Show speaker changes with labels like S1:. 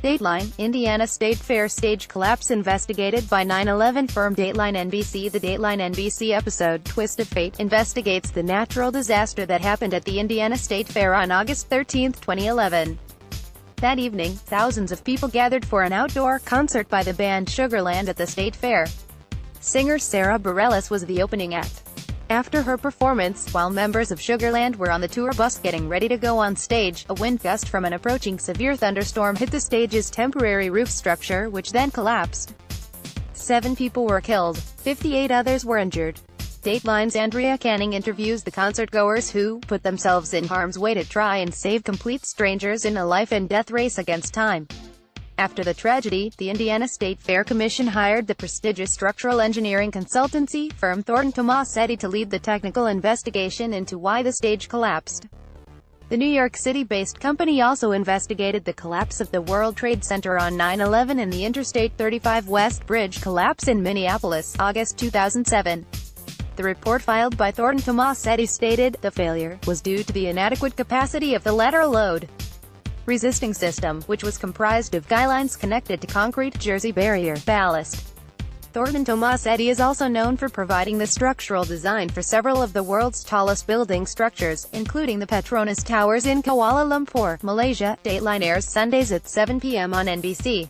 S1: Dateline, Indiana State Fair stage collapse investigated by 9/11 firm Dateline NBC. The Dateline NBC episode, Twist of Fate, investigates the natural disaster that happened at the Indiana State Fair on August 13, 2011. That evening, thousands of people gathered for an outdoor concert by the band Sugarland at the State Fair. Singer Sarah Bareilles was the opening act. After her performance, while members of Sugarland were on the tour bus getting ready to go on stage, a wind gust from an approaching severe thunderstorm hit the stage's temporary roof structure, which then collapsed. 7 people were killed. 58 others were injured. Dateline's Andrea Canning interviews the concertgoers who put themselves in harm's way to try and save complete strangers in a life-and-death race against time. After the tragedy, the Indiana State Fair Commission hired the prestigious structural engineering consultancy firm Thornton Tomasetti to lead the technical investigation into why the stage collapsed. The New York City-based company also investigated the collapse of the World Trade Center on 9/11 and the Interstate 35 West Bridge collapse in Minneapolis, August 2007. The report filed by Thornton Tomasetti stated, the failure was due to the inadequate capacity of the lateral load resisting system, which was comprised of guy lines connected to concrete jersey barrier ballast. Thornton Tomasetti is also known for providing the structural design for several of the world's tallest building structures, including the Petronas Towers in Kuala Lumpur, Malaysia. Dateline airs Sundays at 7 p.m. on NBC.